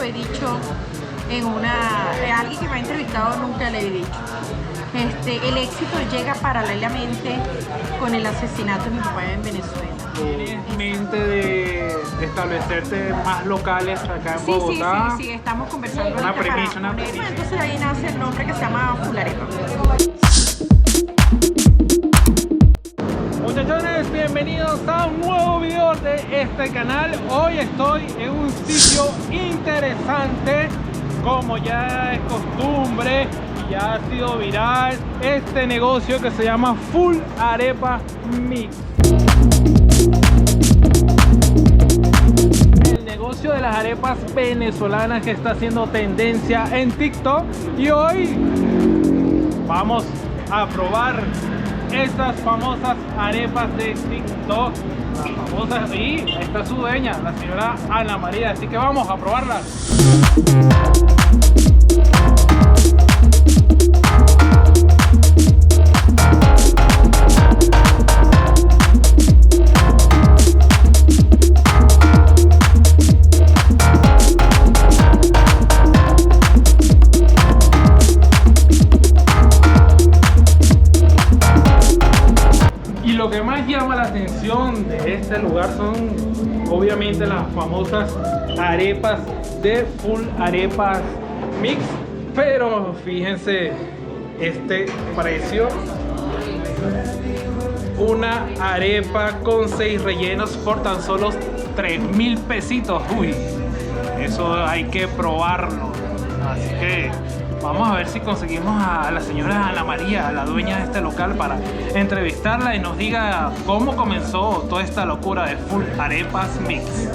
lo he dicho en alguien que me ha entrevistado, nunca le he dicho. El éxito llega paralelamente con el asesinato de mi papá en Venezuela. ¿Tienes mente de establecerte más locales acá en Bogotá? Sí, estamos conversando. Una premisa. Entonces ahí nace el nombre que se llama Full Arepa. Muchachones, bienvenidos a un nuevo video de este canal. Hoy estoy en un sitio interesante, como ya es costumbre y ya ha sido viral, este negocio que se llama Full Arepa Mix. El negocio de las arepas venezolanas que está haciendo tendencia en TikTok, y hoy vamos a probar estas famosas arepas de TikTok, las famosas, y esta es su dueña, la señora Ana María, así que vamos a probarlas. Lo que más llama la atención de este lugar son obviamente las famosas arepas de Full Arepas Mix, pero fíjense este precio: una arepa con 6 rellenos por tan solo 3.000 pesitos. Uy, eso hay que probarlo, así que vamos a ver si conseguimos a la señora Ana María, la dueña de este local, para entrevistarla y nos diga cómo comenzó toda esta locura de Full Arepas Mix.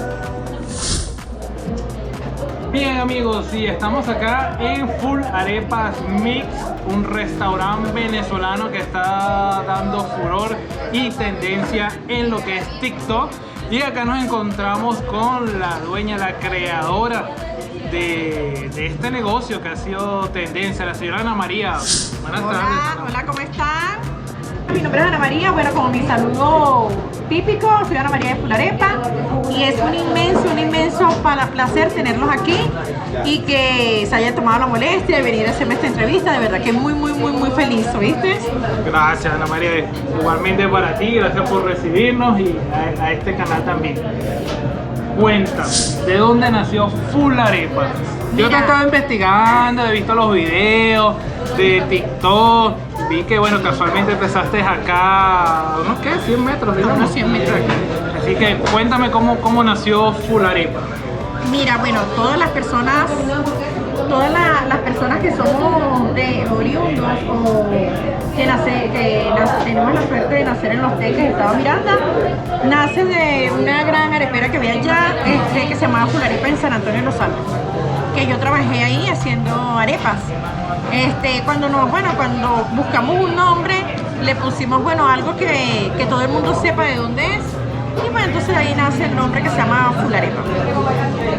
Bien amigos, sí, estamos acá en Full Arepas Mix, un restaurante venezolano que está dando furor y tendencia en lo que es TikTok. Y acá nos encontramos con la dueña, la creadora de este negocio que ha sido tendencia, la señora Ana María. Buenas tardes. Hola, ¿cómo están? Mi nombre es Ana María, bueno, como mi saludo típico, soy Ana María de Full Arepa, y es un inmenso placer tenerlos aquí y que se hayan tomado la molestia de venir a hacerme esta entrevista. De verdad que muy feliz, ¿viste? Gracias Ana María, igualmente para ti, gracias por recibirnos y a este canal también. Cuéntame, ¿de dónde nació Full Arepas? Yo te he estado investigando, he visto los videos de TikTok, vi que bueno, casualmente empezaste acá, ¿no? ¿Qué? 100 metros, digamos. Unos 100 metros. Así que cuéntame cómo nació Full Arepa. Mira, bueno, todas las personas que somos de oriundos o que tenemos la suerte de nacer en Los Teques, Estado Miranda, nace de una gran arepera que había allá, que se llamaba Full Arepa en San Antonio de los Altos, que yo trabajé ahí haciendo arepas. Cuando buscamos un nombre, le pusimos algo que todo el mundo sepa de dónde es, y bueno, entonces ahí nace el nombre que se llama Full Arepa.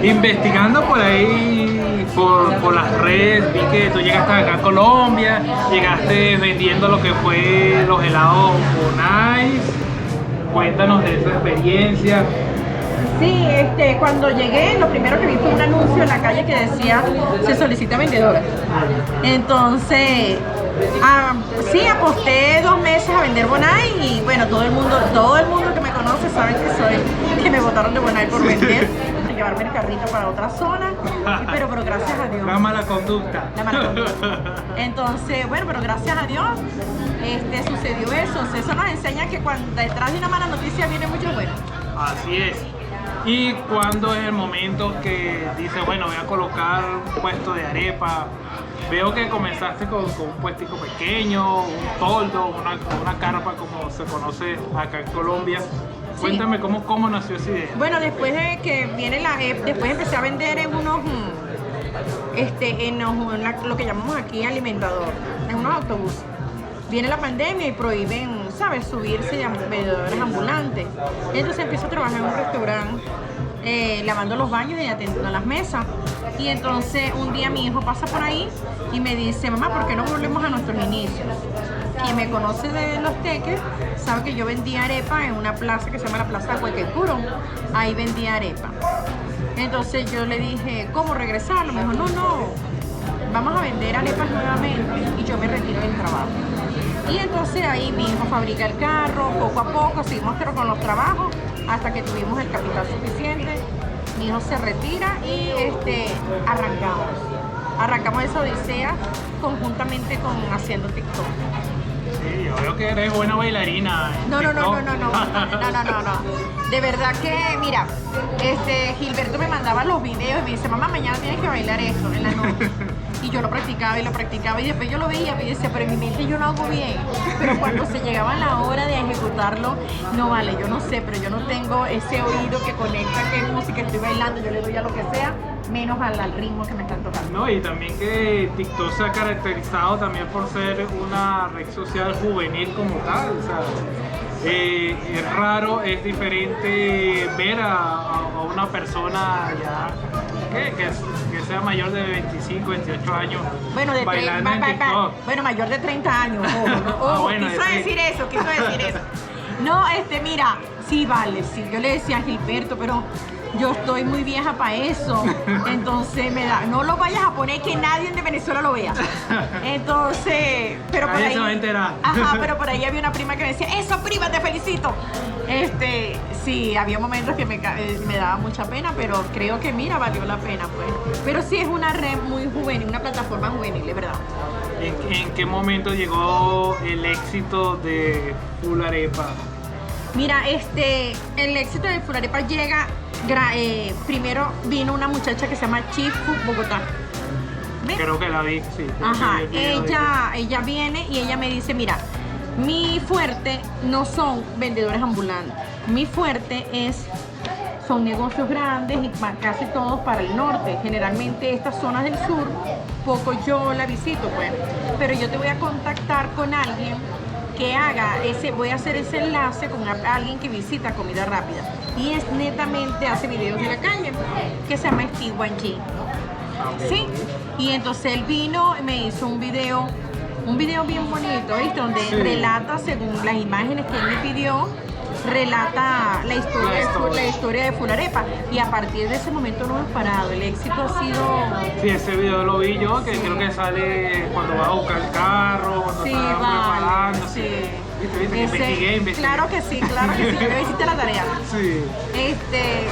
Investigando por ahí, por las redes, vi que tú llegaste acá a Colombia, llegaste vendiendo lo que fue los helados Bonais. Cuéntanos de esa experiencia. Sí, cuando llegué, lo primero que vi fue un anuncio en la calle que decía: se solicita vendedora. Entonces, sí, aposté 2 meses a vender Bonai, y bueno, todo el mundo que me conoce sabe que me botaron de Bonai por vender, llevarme el carrito para otra zona, pero gracias a Dios. La mala conducta. Entonces, bueno, pero gracias a Dios sucedió eso. Eso nos enseña que cuando detrás de una mala noticia viene mucho bueno. Así es. ¿Y cuándo es el momento que dices, bueno, voy a colocar un puesto de arepa? Veo que comenzaste con un puestico pequeño, un toldo, una carpa, como se conoce acá en Colombia. Sí. Cuéntame cómo nació esa idea. Bueno, después de que viene después empecé a vender en lo que llamamos aquí alimentador, en unos autobuses. Viene la pandemia y prohíben, ¿sabes?, subirse de vendedores ambulantes. Entonces empiezo a trabajar en un restaurante, lavando los baños y atendiendo las mesas. Y entonces un día mi hijo pasa por ahí y me dice: mamá, ¿por qué no volvemos a nuestros inicios? Quien me conoce de Los Teques sabe que yo vendía arepa en una plaza que se llama la Plaza Huequecuro. Ahí vendía arepa. Entonces yo le dije, ¿cómo regresarlo? Me dijo, no, vamos a vender arepas nuevamente y yo me retiro del trabajo. Y entonces ahí mi hijo fabrica el carro, poco a poco seguimos pero con los trabajos hasta que tuvimos el capital suficiente. Mi hijo se retira y arrancamos esa odisea conjuntamente con haciendo TikTok. Sí, yo veo que eres buena bailarina. No. De verdad que, mira, Gilberto me mandaba los videos y me dice, mamá, mañana tienes que bailar esto en la noche. Y yo lo practicaba y después yo lo veía y decía, pero en mi mente yo lo hago bien. Pero cuando se llegaba la hora de ejecutarlo, no vale, yo no sé, pero yo no tengo ese oído que conecta qué música estoy bailando, yo le doy a lo que sea, menos al ritmo que me están tocando. No, y también que TikTok se ha caracterizado también por ser una red social juvenil como tal, o sea, es raro, es diferente ver a una persona ya que sea mayor de 25, 28 años bailando en TikTok. Bueno, mayor de 30 años, ojo, bueno, quiso decir eso. No, mira, sí vale, sí, yo le decía a Gilberto, pero yo estoy muy vieja para eso, entonces no lo vayas a poner que nadie de Venezuela lo vea. Entonces, pero por ahí se va a enterar. Ajá, pero por ahí había una prima que me decía, eso prima, te felicito. Sí, había momentos que me daba mucha pena, pero creo que mira, valió la pena, pues. Pero sí es una red muy juvenil, una plataforma juvenil, de verdad. ¿En qué momento llegó el éxito de Full Arepa? Mira, el éxito de Full Arepa llega, primero vino una muchacha que se llama Chifu Bogotá. ¿Ves? Creo que la vi, sí. Ajá, ella viene y ella me dice, mira, mi fuerte no son vendedores ambulantes, mi fuerte son negocios grandes y casi todos para el norte. Generalmente estas zonas del sur, poco yo la visito, pues. Pero yo te voy a contactar con alguien que voy a hacer ese enlace con alguien que visita comida rápida. Y netamente hace videos de la calle, que se llama Steve Wanji. ¿Sí? Y entonces él vino y me hizo un video bien bonito, ¿viste? Donde relata, según las imágenes que él me pidió, relata la historia de Full Arepa. Y a partir de ese momento no hemos parado. El éxito ha sido... Sí, ese video lo vi yo, que creo que sale cuando vas a buscar el carro, cuando estás preparando. Sí. ¿Viste? Investigué. Claro que sí, yo hiciste la tarea. Sí.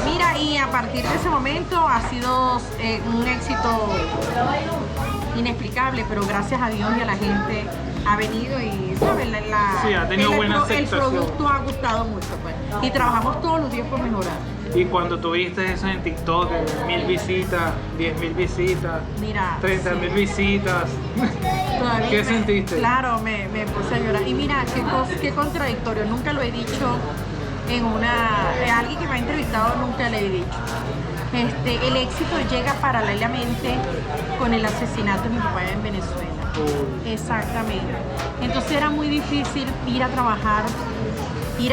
Mira, y a partir de ese momento ha sido un éxito inexplicable, pero gracias a Dios y a la gente ha venido y, ¿sabes? Sí, ha tenido buena aceptación. El producto ha gustado mucho, pues. Y trabajamos todos los días por mejorar. Y cuando tuviste eso en TikTok, 1000 visitas, 10.000 visitas, mira, 30.000 visitas, ¿qué sentiste? Claro, me puse a llorar. Y mira, qué contradictorio, nunca lo he dicho a alguien que me ha entrevistado, nunca le he dicho. El éxito llega paralelamente con el asesinato de mi papá en Venezuela. Exactamente. Entonces era muy difícil ir a trabajar y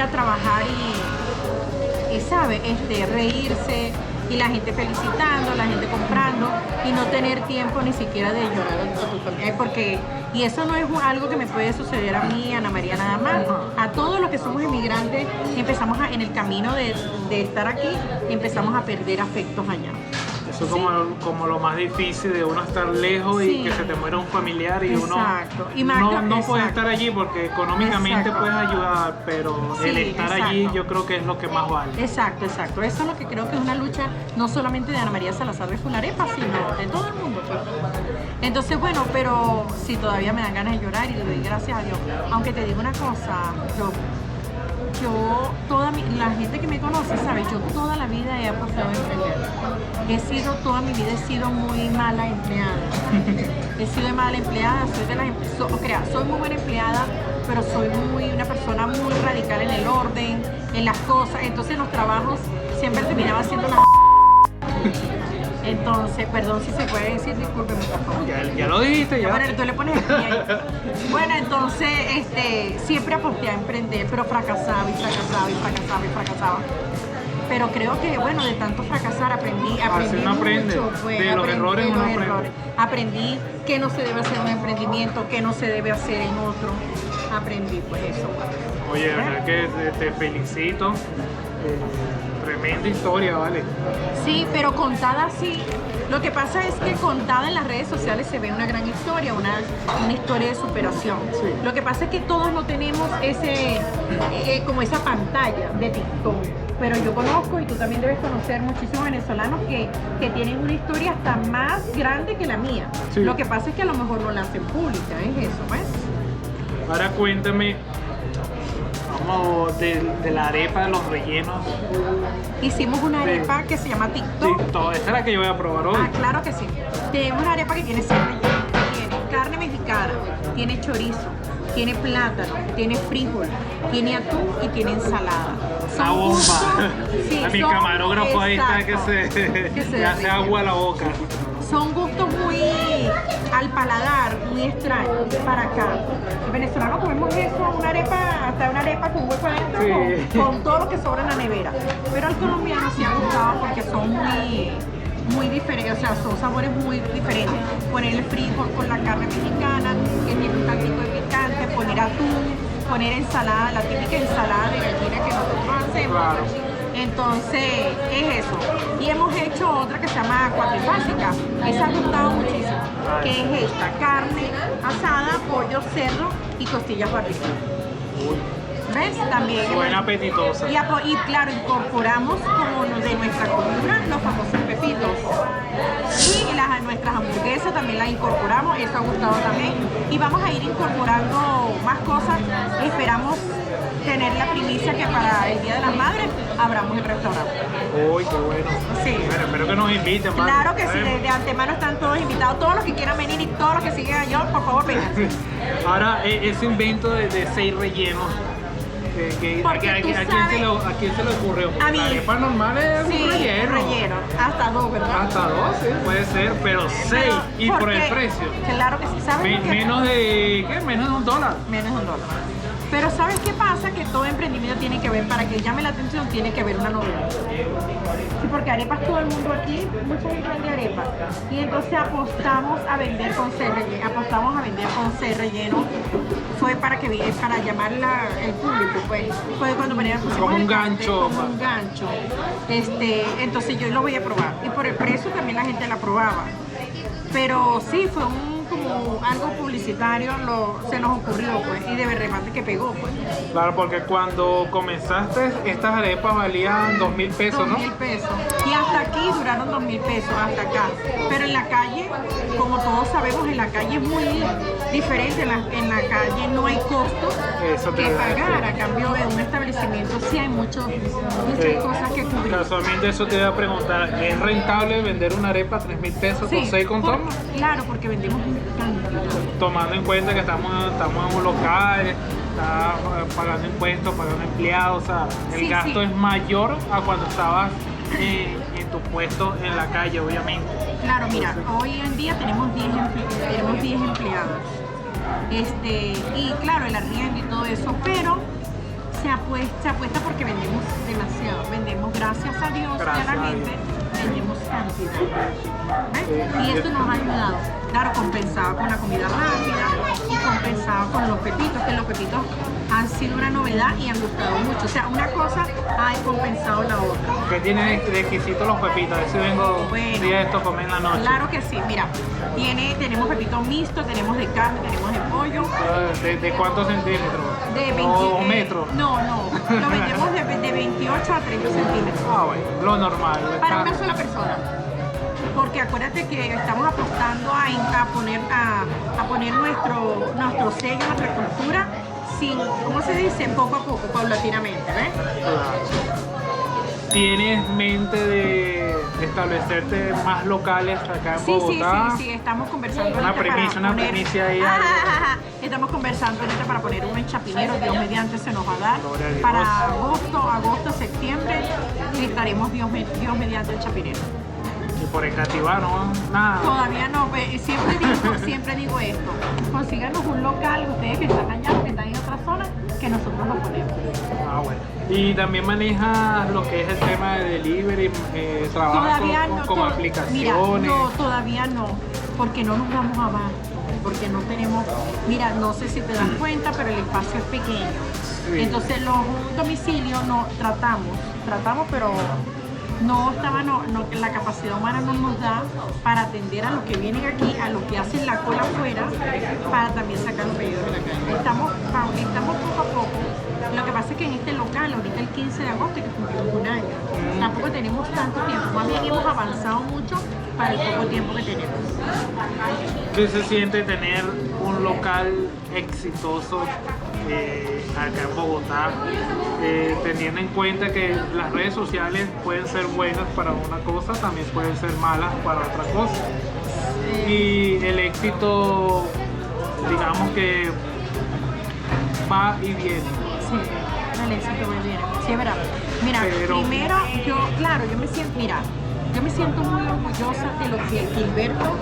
¿sabes? Reírse y la gente felicitando, la gente comprando y no tener tiempo ni siquiera de llorar a tu familia, y eso no es algo que me puede suceder a mí, a Ana María nada más. A todos los que somos inmigrantes empezamos en el camino de estar aquí, empezamos a perder afectos allá. Eso es como lo más difícil de uno estar lejos y que se te muera un familiar y uno no puede estar allí porque económicamente puedes ayudar, pero el estar allí yo creo que es lo que más vale. Exacto. Eso es lo que creo que es una lucha no solamente de Ana María Salazar de Full Arepa, sino de todo el mundo. Entonces, bueno, pero sí, todavía me dan ganas de llorar y le doy gracias a Dios. Aunque te digo una cosa, la gente que me conoce sabe, yo toda la vida he apostado a emprender. Toda mi vida he sido muy mala empleada. Soy muy buena empleada, pero soy una persona muy radical en el orden, en las cosas. Entonces en los trabajos siempre terminaba haciendo una... Entonces, perdón si se puede decir, discúlpeme por favor. Ya lo dijiste, ya. Bueno, tú le pones el pie ahí. Bueno, entonces, siempre aposté a emprender, pero fracasaba. Pero creo que, bueno, de tanto fracasar aprendí mucho. Pues, de los errores uno aprende. Aprendí qué no se debe hacer en un emprendimiento, qué no se debe hacer en otro. Aprendí, pues eso. Oye, de verdad que te felicito. tremenda historia, vale. Sí, pero contada así. Lo que pasa es que contada en las redes sociales se ve una gran historia, una historia de superación. Sí. Lo que pasa es que todos no tenemos como esa pantalla de TikTok. Pero yo conozco, y tú también debes conocer, muchísimos venezolanos que tienen una historia hasta más grande que la mía. Sí. Lo que pasa es que a lo mejor no la hacen pública, es eso, ¿ves? Ahora cuéntame, vamos de la arepa de los rellenos. Hicimos una arepa que se llama TikTok. TikTok, esta es la que yo voy a probar hoy. Ah, claro que sí. Tenemos una arepa que tiene 6 rellenos. Tiene carne mexicana, tiene chorizo, tiene plátano, tiene frijol, tiene atún y tiene ensalada. Una Son bomba. gustos- sí, A mi son- camarógrafo ahí está que exacto, que se le hace derrite. agua a la boca. Son gustos muy al paladar, muy extraños para acá. Los venezolanos comemos eso, hasta una arepa con hueco adentro, Sí. con todo lo que sobra en la nevera. Pero al colombiano sí ha gustado porque son muy diferentes, o sea, son sabores muy diferentes. Poner el frijol con la carne mexicana, que tiene un tantito de picante, poner atún, poner ensalada, la típica ensalada de gallina que nosotros hacemos. Claro. Entonces, es eso. Y hemos hecho otra que se llama cuatrifásica. Esa ha gustado muchísimo. Que es esta, carne asada, pollo, cerdo y costillas barritas. ¿Ves? También. Suena apetitosa. Y claro, incorporamos como de nuestra cultura los famosos pepitos. Y nuestras hamburguesas también las incorporamos, eso ha gustado también. Y vamos a ir incorporando más cosas. Esperamos tener la primicia que para el Día de las Madres abramos el restaurante. Uy, qué bueno. Sí. Bueno, espero que nos inviten, vale. Claro que sí, Bueno. de antemano están todos invitados, todos los que quieran venir y todos los que siguen a John, por favor vengan. Ahora, ese invento de 6 rellenos, Porque ¿a tú quién sabes- a quién se le ocurrió? A mí. La arepa normal es Sí, un relleno. hasta 2, ¿verdad? Hasta 12 puede ser, pero 6 Pero, y por el porque- precio. Claro que sí, ¿sabes qué? Menos de, ¿qué? Menos de $1. Menos de $1. Pero ¿sabes qué pasa? Que todo emprendimiento tiene que ver, para que llame la atención, tiene que ver una novedad. Sí, porque arepas todo el mundo aquí, mucha gente vende arepas. Y entonces apostamos a vender con C relleno. Fue para llamar el público, pues. Fue cuando pusimos Como un el cartel, gancho. como un gancho. Entonces yo lo voy a probar. Y por el precio también la gente la probaba. Pero sí, fue como algo publicitario, se nos ocurrió, pues, y de remate que pegó, pues. Claro, porque cuando comenzaste, estas arepas valían 2.000 pesos, ¿no? 2.000 pesos. Y hasta aquí duraron 2.000 pesos, hasta acá. Pero en la calle, como todos sabemos, en la calle es muy diferente. En la calle no hay costos Eso te que iba a decir. pagar. A cambio de un establecimiento sí hay muchas cosas que cubrir. Casualmente eso te iba a preguntar, ¿es rentable vender una arepa a 3.000 pesos con 6 contornos? Claro, porque vendemos cantidad. Tomando en cuenta que estamos en un local, está pagando impuestos, pagando empleados, o sea, el Sí, gasto sí. es mayor a cuando estabas en tu puesto en la calle, obviamente. Claro, mira, hoy en día tenemos 10 empleados. Y claro, el arriendo y todo eso, pero se apuesta porque vendemos demasiado. Vendemos, gracias a Dios y a Gracias la a gente, vendemos cantidad. ¿Ves? Sí. Y esto nos ha ayudado. Claro, compensado con la comida rápida y compensado con los pepitos, que los pepitos han sido una novedad y han gustado mucho. O sea, una cosa ha compensado la otra. ¿Qué tiene de exquisito los pepitos? A ver si vengo Bueno. un día de esto a comer en la noche. Claro que sí, mira, tenemos pepito mixto, tenemos de carne, tenemos de pollo. ¿De cuántos centímetros? De 20, ¿O metros? No, lo vendemos de 28 a 30 centímetros. Ah, bueno, lo normal. Para una sola persona. Porque acuérdate que estamos apostando a poner nuestro sello, nuestra cultura, ¿cómo se dice? Poco a poco, paulatinamente, ¿ves? ¿Tienes mente de establecerte más locales acá en Bogotá? Sí, estamos conversando Una ahorita primicia, para una poner- primicia ahí, Ah, algo. Estamos conversando ahorita para poner uno en Chapinero, Dios mediante se nos va a dar. Gloria a Dios. Para agosto, septiembre, estaremos Dios mediante en Chapinero. Y por el Cativá, ¿no? Nada. Todavía no, siempre digo esto. Consíganos un local, ustedes que están allá, que están en otra zona, que nosotros lo ponemos. Ah, bueno. Y también manejas lo que es el tema de delivery, trabajas Todavía con, no, con mira, aplicaciones. no, todavía no, porque no nos damos abasto, porque no tenemos, mira, no sé si te das cuenta, pero el espacio es pequeño. Sí. Entonces un domicilio no tratamos, pero la capacidad humana no nos da para atender a los que vienen aquí, a los que hacen la cola afuera, para también sacar los pedidos de la calle. Estamos poco a poco. Lo que pasa es que en este local, ahorita el 15 de agosto, que cumplimos un año, tampoco tenemos tanto tiempo, más bien hemos avanzado mucho para el poco tiempo que tenemos. ¿Qué se siente tener un local exitoso acá en Bogotá, teniendo en cuenta que las redes sociales pueden ser buenas para una cosa, también pueden ser malas para otra cosa? Y el éxito, digamos que va y viene. Sí, el éxito va y viene. Sí, es verdad. Mira, primero yo me siento muy orgullosa de lo que Gilberto,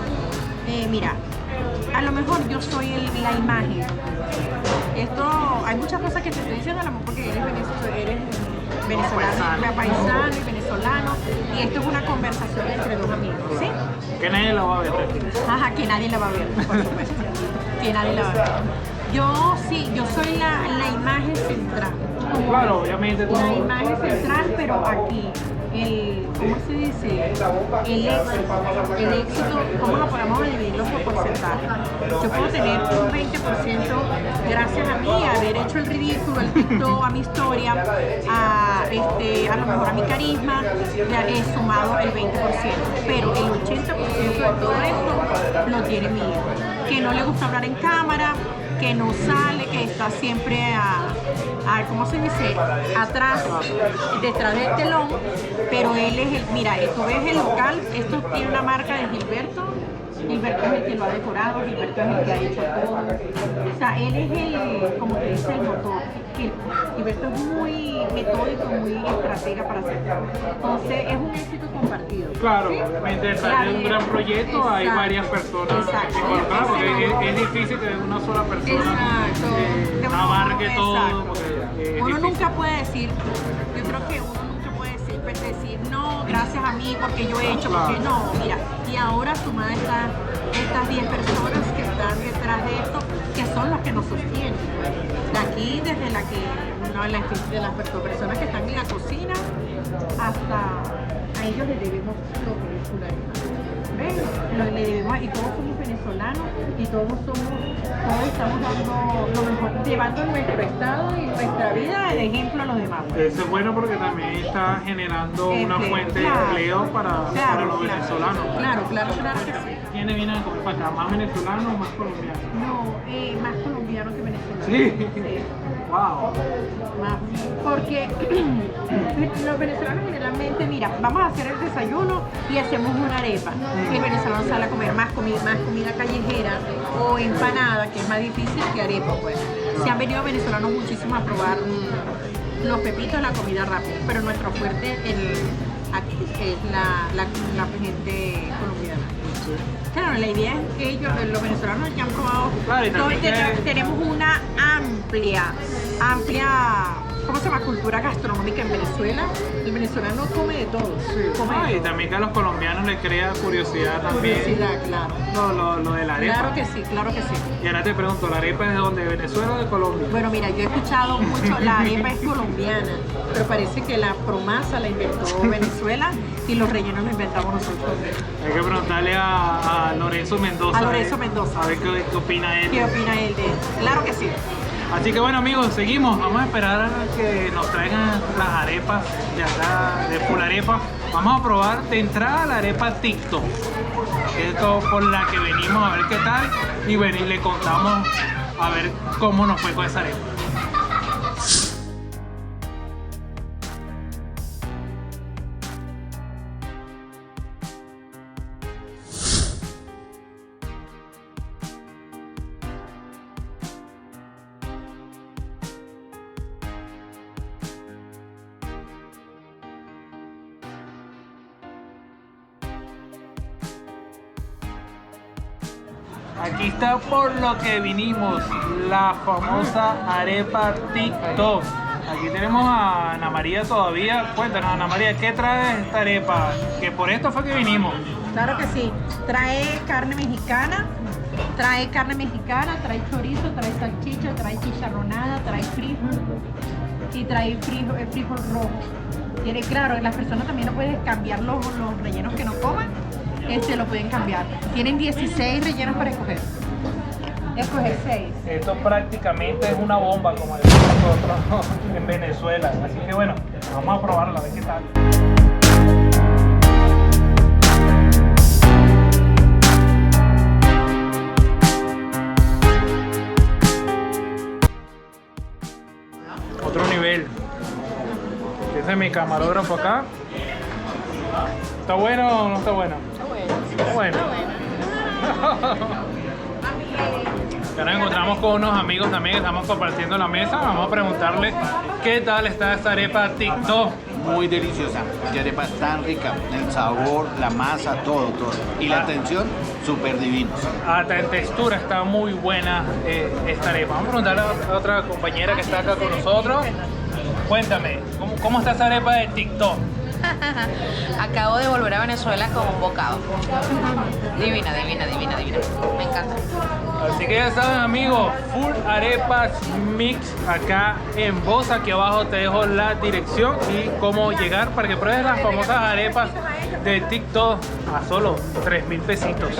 mira, a lo mejor yo soy la imagen. Hay muchas cosas que te estoy diciendo, a lo mejor porque eres venezolano, paisano y venezolano, y esto es una conversación entre dos amigos, ¿sí? Que nadie la va a ver. Ajá, que nadie la va a ver, por supuesto. Que nadie la va a ver. Yo soy la imagen central. Claro, obviamente tú. La imagen central, pero aquí, ¿cómo se dice? El éxito, ¿cómo lo podemos dividirlo por porcentaje? Yo puedo tener un 20% gracias a mí, a haber hecho el ridículo, el TikTok, a mi historia, a lo mejor a mi carisma, he sumado el 20%, pero el 80% de todo esto lo tiene mi hijo, que no le gusta hablar en cámara, que no sale, que está siempre ¿cómo se dice? Atrás, detrás del telón, pero él es mira, tú ves el local, esto tiene una marca de Gilberto es el que lo ha decorado, Gilberto es el que ha hecho todo, o sea, él es como que dice el motor, Gilberto es muy metódico, muy estratega para hacerlo, entonces es un éxito compartido. Claro, ¿sí? obviamente detrás de un gran proyecto exacto, hay varias personas involucradas, porque es difícil que una sola persona abarque todo. Uno nunca puede decir, yo creo que uno nunca puede decir no, gracias a mí, porque yo he hecho, porque no, mira, y ahora sumada estas 10 personas que están detrás de esto, que son las que nos sostienen. De aquí, desde de las personas que están en la cocina, hasta a ellos les debemos lo que es Full Arepa. Le debemos, y todos somos venezolanos, y todos estamos dando lo mejor, llevando nuestro estado y nuestra vida de ejemplo a los demás. Eso es bueno porque también está generando una fuente de empleo para los venezolanos. Claro que sí. ¿Quiénes vienen a comer para acá? ¿Más venezolanos o más colombianos? No, más colombianos que venezolanos. Sí. Sí. Wow. Porque los venezolanos generalmente, mira, vamos a hacer el desayuno y hacemos una arepa. El venezolano sale a comer más comida callejera o empanada, que es más difícil que arepa, pues. Se han venido venezolanos muchísimo a probar los pepitos, la comida rápida, pero nuestro fuerte aquí es la gente colombiana. Claro, la idea es que los venezolanos que han probado, tenemos una amplia, ¿cómo se llama? Cultura gastronómica en Venezuela. El venezolano come de todo. Y también que a los colombianos les crea curiosidad también. Curiosidad, claro. Lo de la arepa. Claro que sí. Y ahora te pregunto, ¿la arepa es de dónde? ¿De Venezuela o de Colombia? Bueno, mira, yo he escuchado mucho, la arepa es colombiana, pero parece que la promasa la inventó Venezuela y los rellenos los inventamos nosotros. Hay que preguntarle a Lorenzo Mendoza. A Lorenzo Mendoza. A ver qué opina él. ¿Qué opina él de esto? Claro que sí. Así que bueno, amigos, seguimos. Vamos a esperar a que nos traigan las arepas de acá, de Full Arepa. Vamos a probar de entrada la arepa TikTok. Esto por la que venimos a ver qué tal. Y bueno, y le contamos a ver cómo nos fue con esa arepa. Aquí está por lo que vinimos, la famosa arepa TikTok. Aquí tenemos a Ana María todavía. Cuéntanos, Ana María, ¿qué trae esta arepa? Que por esto fue que vinimos. Claro que sí. Trae carne mexicana, trae chorizo, trae salchicha, trae chicharronada, trae frijol y trae frijol rojo. Tiene, claro, las personas también no pueden cambiar los rellenos que no coman, lo pueden cambiar. Tienen 16 rellenos para escoger. Escoger 6. Esto prácticamente es una bomba, como decimos nosotros en Venezuela. Así que bueno, vamos a probarla, a ver qué tal. Otro nivel. Ese es mi camarógrafo acá. ¿Está bueno o no está bueno? Está bueno. Está bueno. Ya nos encontramos con unos amigos también que estamos compartiendo la mesa. Vamos a preguntarle qué tal está esta arepa TikTok. Muy deliciosa, la arepa es tan rica, el sabor, la masa, todo. Y la atención, súper divino. Hasta en textura está muy buena esta arepa. Vamos a preguntarle a otra compañera que está acá con nosotros. Cuéntame, ¿cómo está esa arepa de TikTok? Acabo de volver a Venezuela con un bocado. Divina. Me encanta. Así que ya saben, amigos, Full Arepas Mix acá en Bosa. Aquí abajo te dejo la dirección y cómo llegar para que pruebes las famosas arepas de TikTok a solo 3.000 pesitos.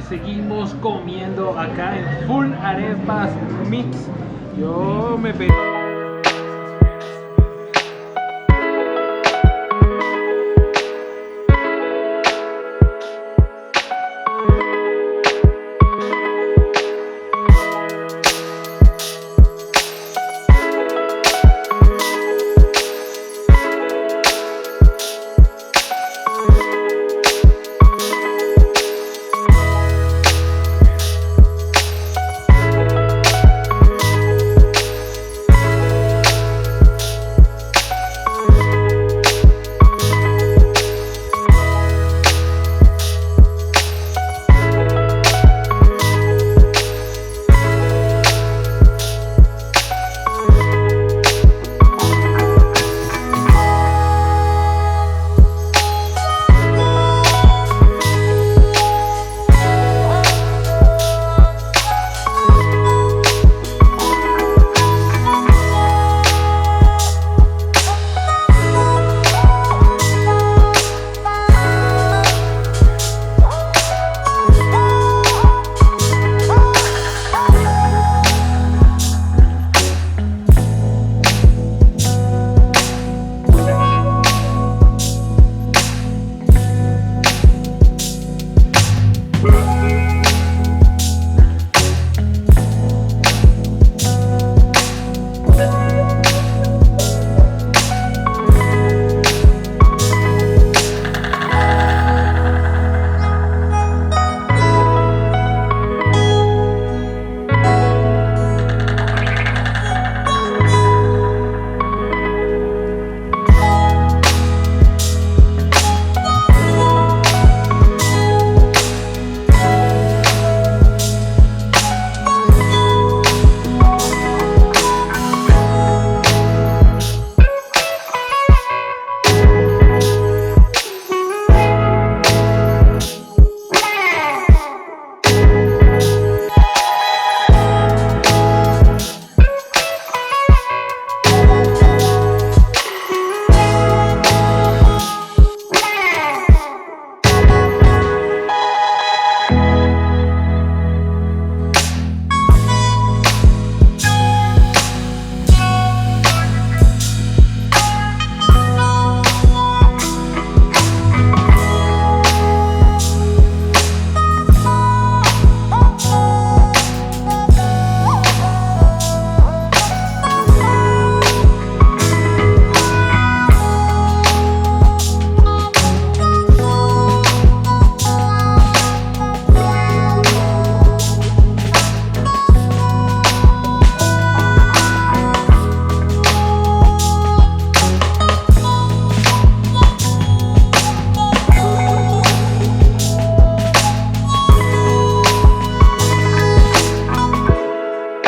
Seguimos comiendo acá en Full Arepas Mix. Yo me pedí